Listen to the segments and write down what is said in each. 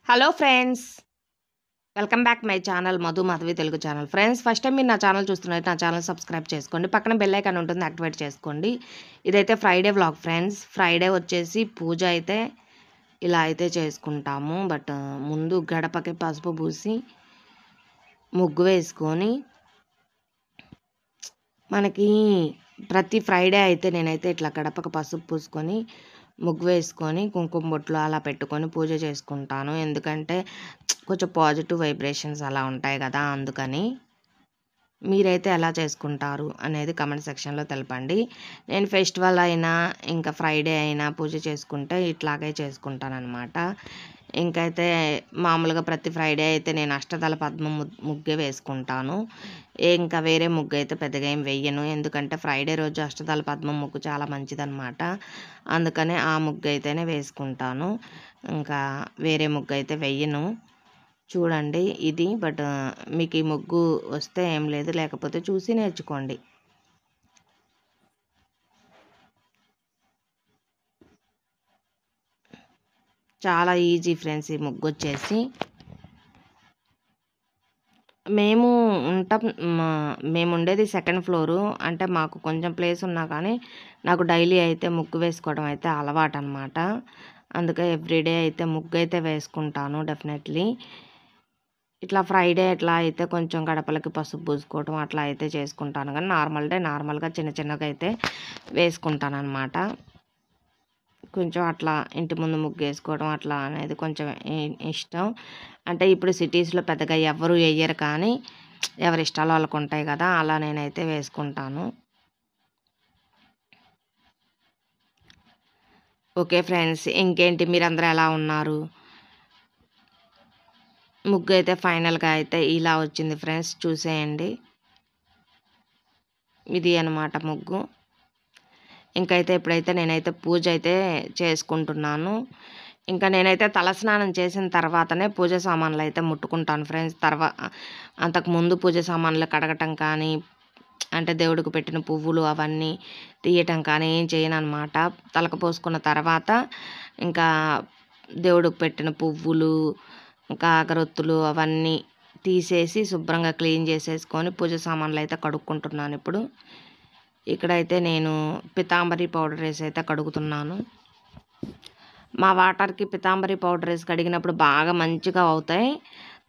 Hello friends, welcome back my channel Madhu Madhavi Telugu channel. Friends, first time మీరు నా channel చూస్తున్నట్టు నా ఛానల్ సబ్స్క్రైబ్ చేసుకోండి. పక్కన బెల్ ఐకాన్ ఉంటుంది, యాక్టివేట్ చేసుకోండి. ఇదైతే ఫ్రైడే వ్లాగ్ ఫ్రెండ్స్. ఫ్రైడే వచ్చేసి పూజ అయితే ఇలా అయితే చేసుకుంటాము. బట్ ముందు గడపకి పసుపు పూసి ముగ్గు వేసుకొని, మనకి ప్రతి ఫ్రైడే అయితే నేనైతే ఇట్లా గడపకి పసుపు పూసుకొని ముగ్గు వేసుకొని కుంకుమ బొట్లు అలా పెట్టుకొని పూజ చేసుకుంటాను. ఎందుకంటే కొంచెం పాజిటివ్ వైబ్రేషన్స్ అలా ఉంటాయి కదా, అందుకని. మీరైతే ఎలా చేసుకుంటారు అనేది కమెంట్ సెక్షన్లో తెలపండి. నేను ఫెస్టివల్ అయినా ఇంకా ఫ్రైడే అయినా పూజ చేసుకుంటే ఇట్లాగే చేసుకుంటానన్నమాట. ఇంకైతే మామూలుగా ప్రతి ఫ్రైడే అయితే నేను అష్టదళ పద్మం ముగ్గే వేసుకుంటాను. ఇంకా వేరే ముగ్గు అయితే పెద్దగా ఏం వెయ్యను. ఎందుకంటే ఫ్రైడే రోజు అష్టదళ పద్మం ముగ్గు చాలా మంచిదన్నమాట. అందుకనే ఆ ముగ్గు అయితేనే వేసుకుంటాను. ఇంకా వేరే ముగ్గు అయితే వెయ్యను. చూడండి ఇది. బట్ మీకు ఈ ముగ్గు వస్తే ఏం లేదు, లేకపోతే చూసి నేర్చుకోండి. చాలా ఈజీ ఫ్రెండ్స్ ఈ ముగ్గు వచ్చేసి. మేము మేము ఉండేది సెకండ్ ఫ్లోరు. అంటే మాకు కొంచెం ప్లేస్ ఉన్నా కానీ నాకు డైలీ అయితే ముగ్గు వేసుకోవడం అయితే అలవాటు అనమాట. అందుకే ఎవ్రీడే అయితే ముగ్గు అయితే వేసుకుంటాను డెఫినెట్లీ. ఇట్లా ఫ్రైడే ఇట్లా అయితే కొంచెం గడపలకి పసుపు పూసుకోవడం అట్లా అయితే చేసుకుంటాను. కానీ నార్మల్ డే నార్మల్గా చిన్న చిన్నగా అయితే వేసుకుంటాను అనమాట. కొంచెం అట్లా ఇంటి ముందు ముగ్గు వేసుకోవడం అట్లా అనేది కొంచెం ఇష్టం. అంటే ఇప్పుడు సిటీస్లో పెద్దగా ఎవరు వేయరు, కానీ ఎవరి ఇష్టాలు వాళ్ళకు ఉంటాయి కదా, అలా నేనైతే వేసుకుంటాను. ఓకే ఫ్రెండ్స్, ఇంకేంటి, మీరందరూ ఎలా ఉన్నారు? ముగ్గు అయితే ఫైనల్గా అయితే ఇలా వచ్చింది ఫ్రెండ్స్, చూసేయండి. ఇది అనమాట ముగ్గు. ఇంకైతే ఇప్పుడైతే నేనైతే పూజ అయితే చేసుకుంటున్నాను. ఇంకా నేనైతే తలస్నానం చేసిన తర్వాతనే పూజ సామాన్లు అయితే ముట్టుకుంటాను ఫ్రెండ్స్. అంతకుముందు పూజ సామాన్లు కడగటం కానీ, అంటే దేవుడికి పెట్టిన పువ్వులు అవన్నీ తీయటం కానీ ఏం చేయను అనమాట. తలకు పోసుకున్న తర్వాత ఇంకా దేవుడికి పెట్టిన పువ్వులు ఇంకా అగరొత్తులు అవన్నీ తీసేసి శుభ్రంగా క్లీన్ చేసేసుకొని పూజ సామాన్లు అయితే కడుక్కుంటున్నాను ఇప్పుడు. ఇక్కడైతే నేను పితాంబరి పౌడర్ వేసి అయితే కడుగుతున్నాను. మా వాటర్కి పితాంబరి పౌడర్ వేసి కడిగినప్పుడు బాగా మంచిగా అవుతాయి.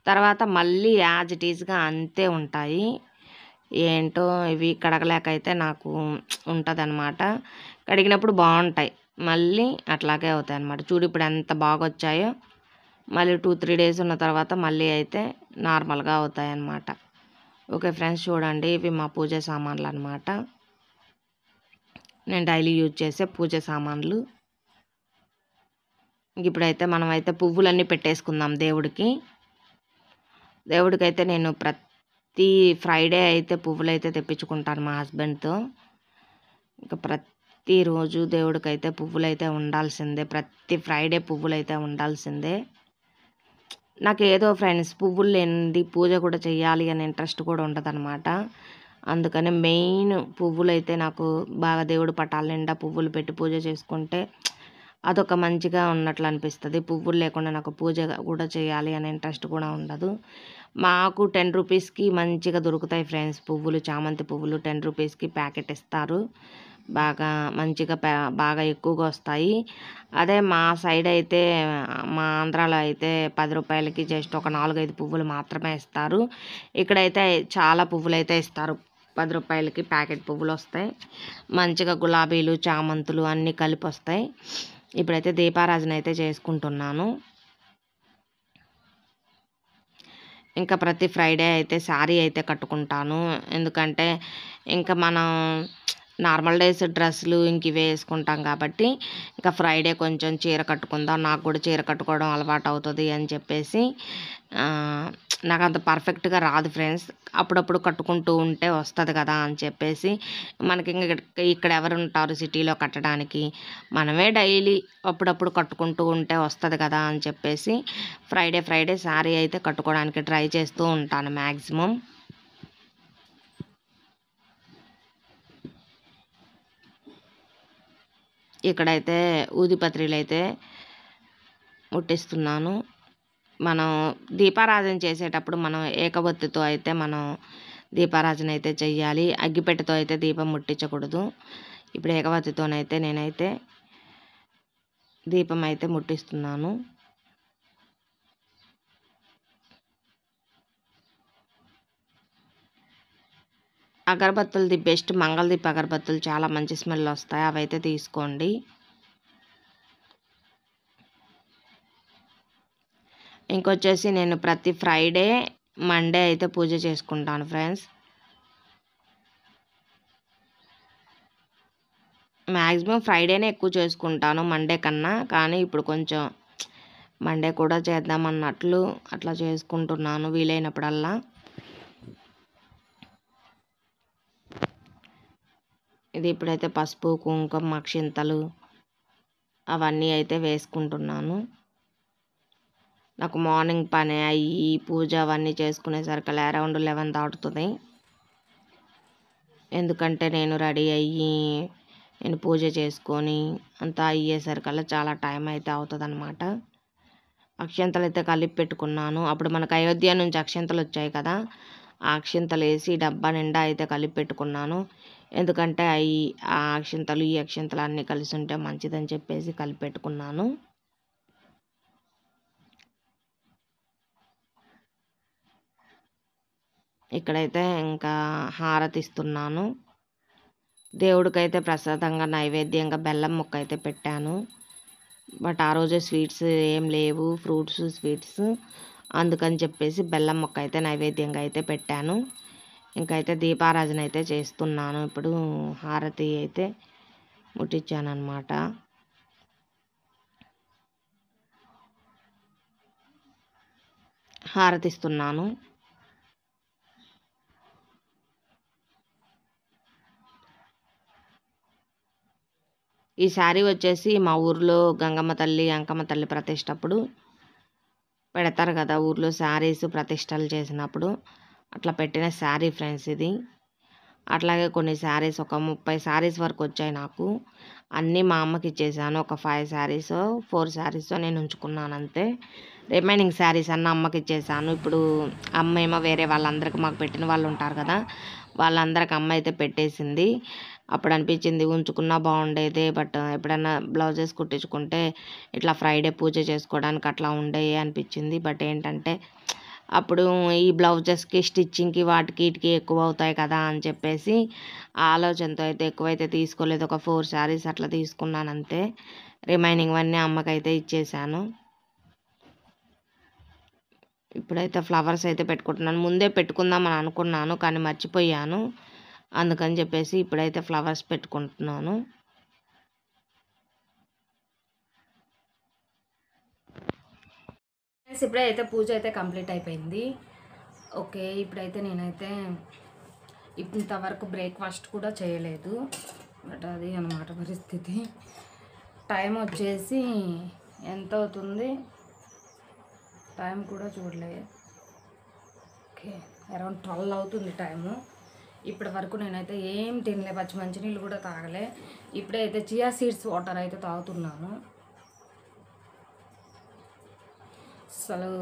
తర్వాత మళ్ళీ యాజ్ ఇట్ ఈజ్గా అంతే ఉంటాయి. ఏంటో ఇవి కడగలేక అయితే నాకు ఉంటుంది అనమాట. కడిగినప్పుడు బాగుంటాయి, మళ్ళీ అట్లాగే అవుతాయి అన్నమాట. చూడు ఇప్పుడు ఎంత బాగా వచ్చాయో. మళ్ళీ 2-3 డేస్ ఉన్న తర్వాత మళ్ళీ అయితే నార్మల్గా అవుతాయి అన్నమాట. ఓకే ఫ్రెండ్స్, చూడండి ఇవి మా పూజ సామాన్లు అనమాట. నేను డైలీ యూజ్ చేసే పూజ సామాన్లు. ఇప్పుడైతే మనమైతే పువ్వులన్నీ పెట్టేసుకుందాం దేవుడికి. దేవుడికైతే నేను ప్రతి ఫ్రైడే అయితే పువ్వులు అయితే తెప్పించుకుంటాను మా హస్బెండ్తో. ఇంకా ప్రతిరోజు దేవుడికైతే పువ్వులు అయితే ఉండాల్సిందే. ప్రతి ఫ్రైడే పువ్వులు అయితే ఉండాల్సిందే. నాకు ఏదో ఫ్రెండ్స్ పువ్వులు లేనిది పూజ కూడా చేయాలి అనే ఇంట్రెస్ట్ కూడా ఉండదన్నమాట. అందుకని మెయిన్ పువ్వులు అయితే నాకు బాగా దేవుడి పటాల నిండా పువ్వులు పెట్టి పూజ చేసుకుంటే అదొక మంచిగా ఉన్నట్లు అనిపిస్తుంది. పువ్వులు లేకుండా నాకు పూజ కూడా చేయాలి అనే ఇంట్రెస్ట్ కూడా ఉండదు. మాకు 10 రూపీస్కి మంచిగా దొరుకుతాయి ఫ్రెండ్స్ పువ్వులు. చామంతి పువ్వులు 10 రూపీస్కి ప్యాకెట్ ఇస్తారు. బాగా మంచిగా బాగా ఎక్కువగా వస్తాయి. అదే మా సైడ్ అయితే మా ఆంధ్రాలో అయితే 10 రూపాయలకి జస్ట్ ఒక 4-5 పువ్వులు మాత్రమే ఇస్తారు. ఇక్కడైతే చాలా పువ్వులు అయితే ఇస్తారు. 10 రూపాయలకి ప్యాకెట్ పువ్వులు వస్తాయి. మంచిగా గులాబీలు చామంతులు అన్నీ కలిపి వస్తాయి. ఇప్పుడైతే దీపారాజన అయితే చేసుకుంటున్నాను. ఇంకా ప్రతి ఫ్రైడే అయితే శారీ అయితే కట్టుకుంటాను. ఎందుకంటే ఇంకా మనం నార్మల్ డేస్ డ్రెస్సులు ఇంక ఇవే వేసుకుంటాం కాబట్టి ఇంకా ఫ్రైడే కొంచెం చీర కట్టుకుందాం, నాకు కూడా చీర కట్టుకోవడం అలవాటు అవుతుంది అని చెప్పేసి నాకు అంత పర్ఫెక్ట్గా రాదు ఫ్రెండ్స్. అప్పుడప్పుడు కట్టుకుంటూ ఉంటే వస్తుంది కదా అని చెప్పేసి, మనకి ఇక్కడ ఎవరు ఉంటారు సిటీలో కట్టడానికి, మనమే డైలీ అప్పుడప్పుడు కట్టుకుంటూ ఉంటే వస్తుంది కదా అని చెప్పేసి ఫ్రైడే శారీ అయితే కట్టుకోవడానికి ట్రై చేస్తూ ఉంటాను మ్యాక్సిమం. ఇక్కడైతే ఊదిపత్రిలు అయితే ముట్టిస్తున్నాను. మనం దీపారాధన చేసేటప్పుడు మనం ఏకవత్తితో అయితే మనం దీపారాధన అయితే చెయ్యాలి. అగ్గిపెట్టెతో అయితే దీపం ముట్టించకూడదు. ఇప్పుడు ఏకవత్తితోనైతే నేనైతే దీపం అయితే ముట్టిస్తున్నాను. అగరబత్తులది బెస్ట్ మంగళదీప్ అగరబత్తులు చాలా మంచి స్మెల్ వస్తాయి. అవైతే తీసుకోండి. ఇంకొచ్చేసి నేను ప్రతి ఫ్రైడే మండే అయితే పూజ చేసుకుంటాను ఫ్రెండ్స్. మ్యాక్సిమం ఫ్రైడేనే ఎక్కువ చేసుకుంటాను మండే కన్నా. కానీ ఇప్పుడు కొంచెం మండే కూడా చేద్దామన్నట్లు అట్లా చేసుకుంటున్నాను వీలైనప్పుడల్లా. ఇది ఇప్పుడైతే పసుపు కుంకుమ అక్షింతలు అవన్నీ అయితే వేసుకుంటున్నాను. నాకు మార్నింగ్ పని అయ్యి పూజ అవన్నీ చేసుకునేసరికి అరౌండ్ 11 దాటుతుంది. ఎందుకంటే నేను రెడీ అయ్యి నేను పూజ చేసుకొని అంతా అయ్యేసరికల్లా చాలా టైం అయితే అవుతుంది అనమాట. అక్షింతలు అయితే కలిపి పెట్టుకున్నాను. అప్పుడు మనకు అయోధ్య నుంచి అక్షింతలు వచ్చాయి కదా, ఆ అక్షింతలు వేసి డబ్బా నిండా అయితే కలిపి పెట్టుకున్నాను. ఎందుకంటే ఆ అక్షింతలు ఈ అక్షింతలు అన్నీ కలిసి ఉంటే మంచిదని చెప్పేసి కలిపి పెట్టుకున్నాను. ఇక్కడైతే ఇంకా హారతి ఇస్తున్నాను. దేవుడికైతే ప్రసాదంగా నైవేద్యంగా బెల్లం ముక్క అయితే పెట్టాను. బట్ ఆ రోజే స్వీట్స్ ఏం లేవు, ఫ్రూట్స్ స్వీట్స్, అందుకని చెప్పేసి బెల్లం ముక్క అయితే నైవేద్యంగా అయితే పెట్టాను. ఇంకైతే దీపారాధన అయితే చేస్తున్నాను. ఇప్పుడు హారతి అయితే ముట్టించాను అనమాట. హారతి ఇస్తున్నాను. ఈ శారీ వచ్చేసి మా ఊర్లో గంగమ్మ తల్లి అంకమ్మ తల్లి ప్రతిష్టప్పుడు పెడతారు కదా, ఊర్లో శారీస్ ప్రతిష్టలు చేసినప్పుడు అట్లా పెట్టిన శారీ ఫ్రెండ్స్ ఇది. అట్లాగే కొన్ని శారీస్ ఒక 30 శారీస్ వరకు వచ్చాయి నాకు. అన్నీ మా అమ్మకి ఇచ్చేసాను. ఒక 5 శారీస్ 4 శారీస్ నేను ఉంచుకున్నాను అంతే. రిమైనింగ్ శారీస్ అన్న అమ్మకి ఇచ్చేసాను. ఇప్పుడు అమ్మ ఏమో వేరే వాళ్ళందరికీ మాకు పెట్టిన వాళ్ళు ఉంటారు కదా, వాళ్ళందరికి అమ్మ అయితే పెట్టేసింది. అప్పుడు అనిపించింది ఉంచుకున్నా బాగుండేది, బట్ ఎప్పుడైనా బ్లౌజెస్ కుట్టించుకుంటే ఇట్లా ఫ్రైడే పూజ చేసుకోవడానికి అట్లా ఉండేవి అనిపించింది. బట్ ఏంటంటే అప్పుడు ఈ బ్లౌజెస్కి స్టిచ్చింగ్కి వాటికి వీటికి ఎక్కువ అవుతాయి కదా అని చెప్పేసి ఆలోచనతో అయితే ఎక్కువైతే తీసుకోలేదు. ఒక 4 శారీస్ అట్లా తీసుకున్నాను అంతే. రిమైనింగ్ అన్నీ అమ్మకైతే ఇచ్చేసాను. ఇప్పుడైతే ఫ్లవర్స్ అయితే పెట్టుకుంటున్నాను. ముందే పెట్టుకుందామని అనుకున్నాను కానీ మర్చిపోయాను. అందుకని చెప్పేసి ఇప్పుడైతే ఫ్లవర్స్ పెట్టుకుంటున్నాను. ఇప్పుడైతే పూజ అయితే కంప్లీట్ అయిపోయింది. ఓకే, ఇప్పుడైతే నేనైతే ఇంతవరకు బ్రేక్ఫాస్ట్ కూడా చేయలేదు. బట్ అది అన్నమాట పరిస్థితి. టైం వచ్చేసి ఎంత అవుతుంది, టైం కూడా చూడలేదు. ఓకే, అరౌండ్ 12 అవుతుంది టైము. ఇప్పటి వరకు నేనైతే ఏం తినలే, పచ్చి మంచినీళ్ళు కూడా తాగలే. ఇప్పుడైతే చియా సీడ్స్ వాటర్ అయితే తాగుతున్నాను. అసలు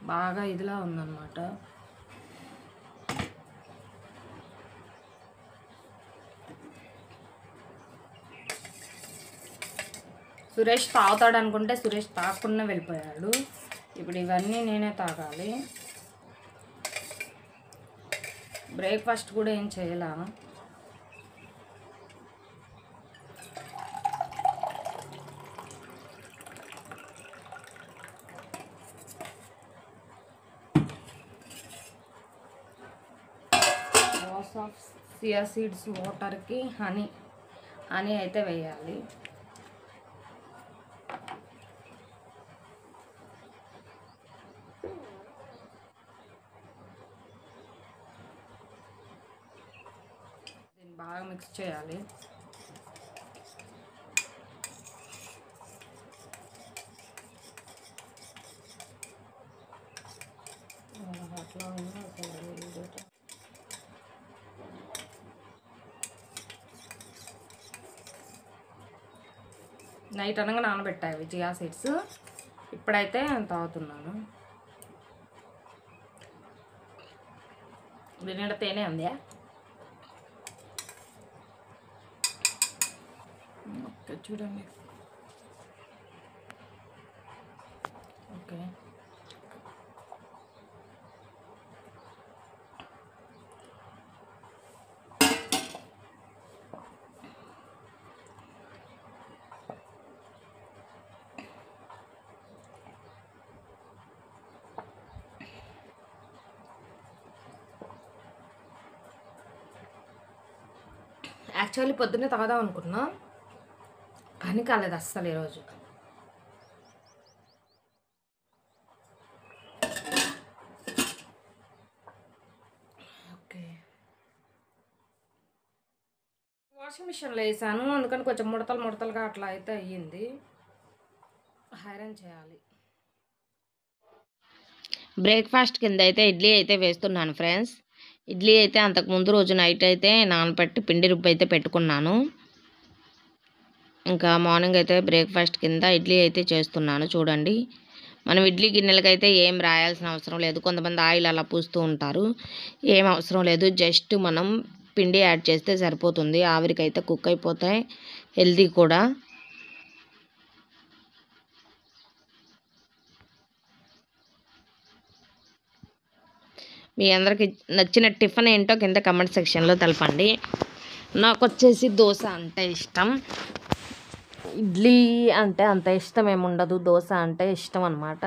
బాగా ఇదిలా ఉందన్నమాట. సురేష్ తాగుతాడు అనుకుంటే సురేష్ తాగకుండా వెళ్ళిపోయాడు. ఇప్పుడు ఇవన్నీ నేనే తాగాలి. బ్రేక్ఫాస్ట్ కూడా ఏం చేయలా. గ్లాస్ ఆఫ్ చియా సీడ్స్ వాటర్కి హనీ అయితే వేయాలి. దీన్ని బాగా మిక్స్ చేయాలి. అట్లా నైట్ అనగా నానబెట్టాయి చియా సీడ్స్. ఇప్పుడైతే తాగుతున్నాను. దీని నిండా తేనె ఉంది. ఓకే చూడండి. ఓకే యాక్చువల్లీ పొద్దున్నే తాగుదాం అనుకున్నా, పని కాలేదు అస్సలు ఈరోజు. ఓకే వాషింగ్ మిషన్లో వేసాను, అందుకని కొంచెం ముడతలుగా అట్లా అయితే అయ్యింది. ఐరన్ చేయాలి. బ్రేక్ఫాస్ట్ కింద అయితే ఇడ్లీ అయితే వేస్తున్నాను ఫ్రెండ్స్. ఇడ్లీ అయితే అంతకుముందు రోజు నైట్ అయితే నానబెట్టి పిండి రుబ్బు అయితే పెట్టుకున్నాను. ఇంకా మార్నింగ్ అయితే బ్రేక్ఫాస్ట్ కింద ఇడ్లీ అయితే చేస్తున్నాను. చూడండి, మనం ఇడ్లీ గిన్నెలకైతే ఏం రాయాల్సిన అవసరం లేదు. కొంతమంది ఆయిల్ అలా పూస్తూ ఉంటారు, ఏం అవసరం లేదు. జస్ట్ మనం పిండి యాడ్ చేస్తే సరిపోతుంది. ఆవిరికైతే కుక్ అయిపోతాయి, హెల్తీ కూడా. మీ అందరికి నచ్చిన టిఫిన్ ఏంటో కింద కమెంట్ సెక్షన్లో తెలపండి. నాకు వచ్చేసి దోశ అంటే ఇష్టం. ఇడ్లీ అంటే అంత ఇష్టం ఏముండదు, దోశ అంటే ఇష్టం అనమాట.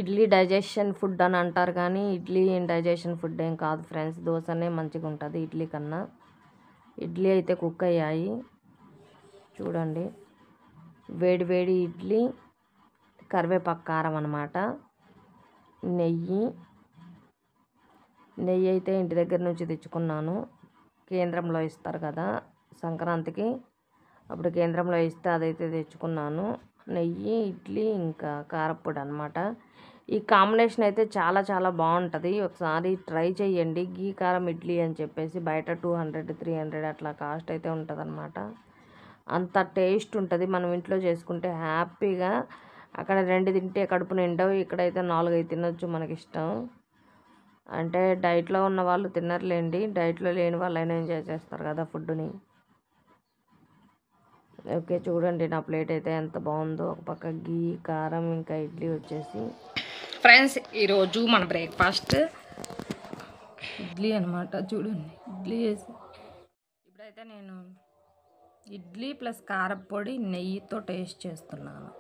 ఇడ్లీ డైజెషన్ ఫుడ్ అని అంటారు, కానీ ఇడ్లీ డైజెషన్ ఫుడ్ ఏం కాదు ఫ్రెండ్స్. దోశనే మంచిగా ఉంటుంది ఇడ్లీ కన్నా. ఇడ్లీ అయితే కుక్ అయ్యాయి చూడండి. వేడి వేడి ఇడ్లీ, కరివేపాకు కారం అన్నమాట. నెయ్యి అయితే ఇంటి దగ్గర నుంచి తెచ్చుకున్నాను. కేంద్రంలో ఇస్తారు కదా సంక్రాంతికి, అప్పుడు కేంద్రంలో ఇస్తే అదైతే తెచ్చుకున్నాను. నెయ్యి, ఇడ్లీ, ఇంకా కారప్పొడి అనమాట. ఈ కాంబినేషన్ అయితే చాలా చాలా బాగుంటుంది. ఒకసారి ట్రై చేయండి. గీ కారం ఇడ్లీ అని చెప్పేసి బయట 200, 300 అట్లా కాస్ట్ అయితే ఉంటుంది అనమాట. అంత టేస్ట్ ఉంటుంది. మనం ఇంట్లో చేసుకుంటే హ్యాపీగా అక్కడ 2 తింటే కడుపు నిండవు, ఇక్కడైతే 4, 5 తినొచ్చు మనకి ఇష్టం. అంటే డైట్లో ఉన్న వాళ్ళు తిన్నర్లేండి, డైట్లో లేని వాళ్ళైనా ఎంజాయ్ చేస్తారు కదా ఫుడ్ని. ఓకే చూడండి, నా ప్లేట్ అయితే ఎంత బాగుందో. ఒక పక్క గీ, కారం, ఇంకా ఇడ్లీ వచ్చేసి. ఫ్రెండ్స్ ఈరోజు మన బ్రేక్ఫాస్ట్ ఇడ్లీ అనమాట. చూడండి, ఇడ్లీ వేసి ఇప్పుడైతే నేను ఇడ్లీ ప్లస్ కారప్పొడి నెయ్యితో టేస్ట్ చేస్తున్నాను.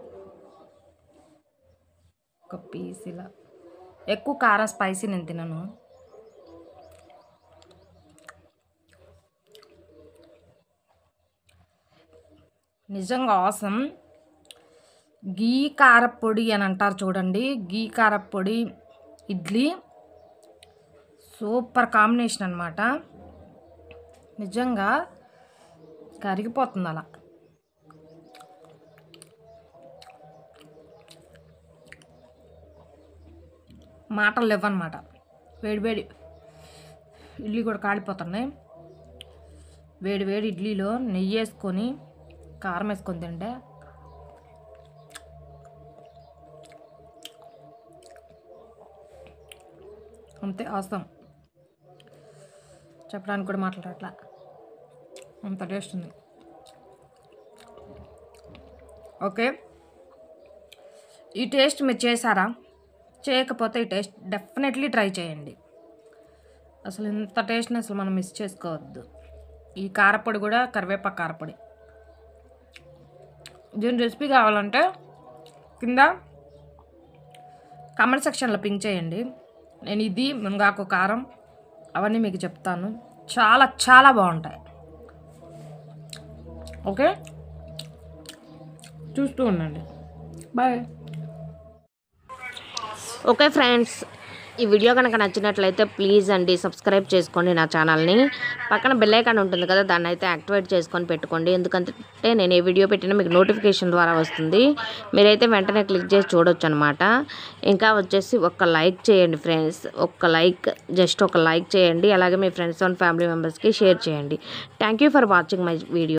ఒక పీస్ ఇలా. ఎక్కువ కారం స్పైసీ నేను తినను. నిజంగా ఆసమ్. గీ కారప్పొడి అని అంటారు చూడండి, గీ కారప్పొడి ఇడ్లీ సూపర్ కాంబినేషన్ అనమాట. నిజంగా కరిగిపోతుంది అలా. మాటలు లేవన్నమాట. వేడి ఇడ్లీ కూడా కాలిపోతున్నాయి. వేడి ఇడ్లీలో నెయ్యి వేసుకొని కారం వేసుకొని తింటే అంతే అవసరం. చెప్పడానికి కూడా మాట్లాడట్లా, అంత టేస్ట్ ఉంది. ఓకే, ఈ టేస్ట్ మీరు చేశారా? చేయకపోతే ఈ టేస్ట్ డెఫినెట్లీ ట్రై చేయండి. అసలు ఇంత టేస్ట్ని అసలు మనం మిస్ చేసుకోవద్దు. ఈ కారపొడి కూడా కరివేపాకు కారపొడి. దీని రెసిపీ కావాలంటే కింద కామెంట్ సెక్షన్లో పింక్ చేయండి. నేను ఇది మునగాకు కారం అవన్నీ మీకు చెప్తాను. చాలా చాలా బాగుంటాయి. ఓకే, చూస్తూ ఉండండి. బాయ్. ఓకే ఫ్రెండ్స్, ఈ వీడియో కనుక నచ్చినట్లయితే ప్లీజ్ అండి సబ్స్క్రైబ్ చేసుకోండి నా ఛానల్ని. పక్కన బెల్ ఐకాన్ ఉంటుంది కదా, దాన్ని అయితే యాక్టివేట్ చేసుకొని పెట్టుకోండి. ఎందుకంటే నేను ఏ వీడియో పెట్టినా మీకు నోటిఫికేషన్ ద్వారా వస్తుంది. మీరైతే వెంటనే క్లిక్ చేసి చూడొచ్చు అనమాట. ఇంకా వచ్చేసి ఒక లైక్ చేయండి ఫ్రెండ్స్, జస్ట్ ఒక లైక్ చేయండి. అలాగే మీ ఫ్రెండ్స్ అండ్ ఫ్యామిలీ మెంబర్స్కి షేర్ చేయండి. Thank you for watching my video.